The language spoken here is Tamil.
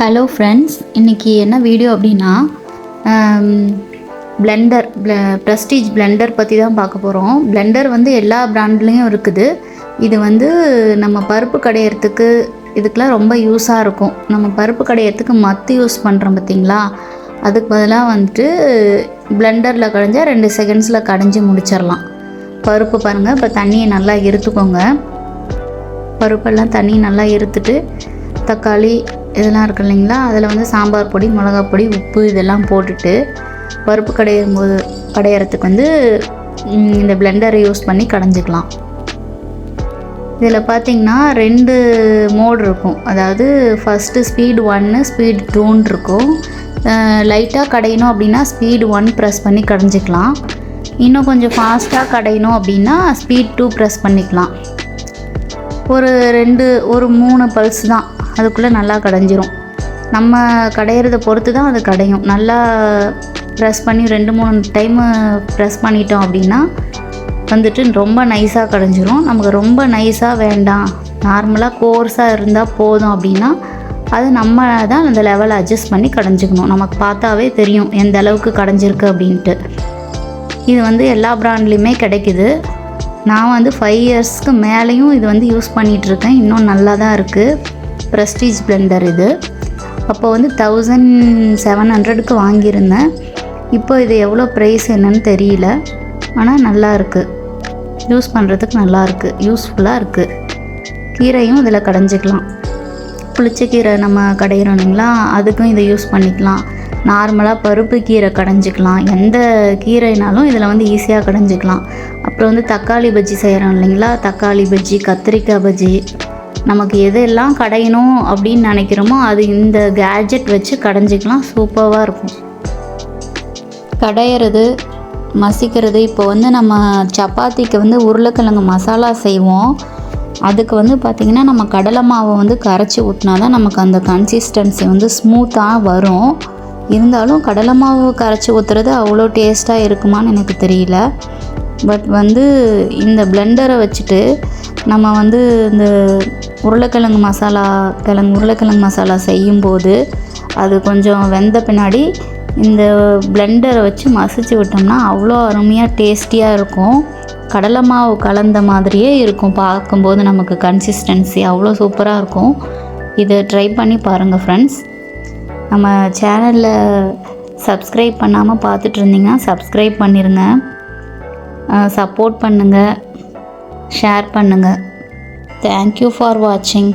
ஹலோ ஃப்ரெண்ட்ஸ், இன்றைக்கி என்ன வீடியோ அப்படின்னா பிளெண்டர் ப்ரெஸ்டீஜ் பிளெண்டர் பற்றி தான் பார்க்க போகிறோம். பிளெண்டர் வந்து எல்லா பிராண்ட்லேயும் இருக்குது. இது வந்து நம்ம பருப்பு கடையிறதுக்கு இதுக்கெலாம் ரொம்ப யூஸாக இருக்கும். நம்ம பருப்பு கடையிறதுக்கு மத்து யூஸ் பண்ணுறோம் பார்த்திங்களா, அதுக்கு பதிலாக வந்துட்டு பிளெண்டரில் கடைஞ்சால் 2 செகண்ட்ஸில் கடைஞ்சி முடிச்சிடலாம். பருப்பு பாருங்கள், இப்போ தண்ணியை நல்லா இருத்துக்கோங்க. பருப்பெல்லாம் தண்ணி நல்லா இருத்துட்டு தக்காளி இதெல்லாம் இருக்குது இல்லைங்களா, அதில் வந்து சாம்பார் பொடி, மிளகா பொடி, உப்பு இதெல்லாம் போட்டுட்டு பருப்பு கடையிறதுக்கு வந்து இந்த பிளெண்டரை யூஸ் பண்ணி கடைஞ்சிக்கலாம். இதில் பார்த்திங்கன்னா 2 மோட் இருக்கும். அதாவது ஃபஸ்ட்டு ஸ்பீடு 1, ஸ்பீடு 2 இருக்கும். லைட்டாக கடையணும் அப்படின்னா ஸ்பீடு 1 ப்ரெஸ் பண்ணி கடைஞ்சிக்கலாம். இன்னும் கொஞ்சம் ஃபாஸ்ட்டாக கடையணும் அப்படின்னா ஸ்பீட் 2 ப்ரெஸ் பண்ணிக்கலாம். ஒரு 3 பல்ஸ் தான், அதுக்குள்ளே நல்லா கடைஞ்சிரும். நம்ம கடையிறத பொறுத்து தான் அது கடையும். நல்லா ப்ரெஸ் பண்ணி 2-3 டைமு ப்ரெஸ் பண்ணிட்டோம் அப்படின்னா வந்துட்டு ரொம்ப நைஸாக கடைஞ்சிரும். நமக்கு ரொம்ப நைஸாக வேண்டாம், நார்மலாக கோர்ஸாக இருந்தால் போதும் அப்படின்னா அது நம்ம தான் அந்த லெவலை அட்ஜஸ்ட் பண்ணி கடைஞ்சிக்கணும். நமக்கு பார்த்தாவே தெரியும் எந்த அளவுக்கு கடைஞ்சிருக்கு அப்படின்ட்டு. இது வந்து எல்லா பிராண்ட்லேயுமே கிடைக்குது. நான் வந்து 5 இயர்ஸ்க்கு மேலேயும் இது வந்து யூஸ் பண்ணிகிட்ருக்கேன். இன்னும் நல்லா தான் இருக்குது. ப்ரெஸ்டீஜ் பிளெண்டர் இது. அப்போ வந்து 1700க்கு வாங்கியிருந்தேன். இப்போ இது எவ்வளோ ப்ரைஸ் என்னன்னு தெரியல. ஆனால் நல்லா இருக்குது, யூஸ் பண்ணுறதுக்கு நல்லா இருக்குது, யூஸ்ஃபுல்லாக இருக்குது. கீரையும் இதில் கடைஞ்சிக்கலாம். புளிச்ச கீரை நம்ம கடையிறோம் இல்லைங்களா, அதுக்கும் இதை யூஸ் பண்ணிக்கலாம். நார்மலாக பருப்பு கீரை கடைஞ்சிக்கலாம். எந்த கீரைனாலும் இதில் வந்து ஈஸியாக கடைஞ்சிக்கலாம். அப்புறம் வந்து தக்காளி பஜ்ஜி செய்கிறோம் இல்லைங்களா, தக்காளி பஜ்ஜி, கத்திரிக்காய் பஜ்ஜி, நமக்கு எதெல்லாம் கடையணும் அப்படின்னு நினைக்கிறோமோ அது இந்த கேட்ஜெட் வச்சு கடைஞ்சிக்கலாம். சூப்பராக இருக்கும். கடையிறது, மசிக்கிறது. இப்போ வந்து நம்ம சப்பாத்திக்கு வந்து உருளைக்கிழங்கு மசாலா செய்வோம். அதுக்கு வந்து பார்த்திங்கன்னா நம்ம கடலை மாவை வந்து கரைச்சி ஊற்றினா தான் நமக்கு அந்த கன்சிஸ்டன்சி வந்து ஸ்மூத்தாக வரும். இருந்தாலும் கடலை மாவு கரைச்சி ஊற்றுறது அவ்வளோ டேஸ்ட்டாக இருக்குமான்னு எனக்கு தெரியல. பட் வந்து இந்த பிளெண்டரை வச்சுட்டு நம்ம வந்து இந்த உருளைக்கிழங்கு மசாலா செய்யும்போது அது கொஞ்சம் வெந்த பின்னாடி இந்த பிளெண்டரை வச்சு மசிச்சு விட்டோம்னா அவ்வளோ அருமையாக டேஸ்டியாக இருக்கும். கடலை மாவு கலந்த மாதிரியே இருக்கும். பார்க்கும்போது நமக்கு கன்சிஸ்டன்சி அவ்வளோ சூப்பராக இருக்கும். இதை ட்ரை பண்ணி பாருங்கள் ஃப்ரெண்ட்ஸ். நம்ம சேனலில் சப்ஸ்கிரைப் பண்ணாமல் பார்த்துட்டு இருந்தீங்கன்னா சப்ஸ்கிரைப் பண்ணிடுங்க. சப்போர்ட் பண்ணுங்கள், ஷேர் பண்ணுங்கள். தேங்க்யூ ஃபார் வாட்சிங்.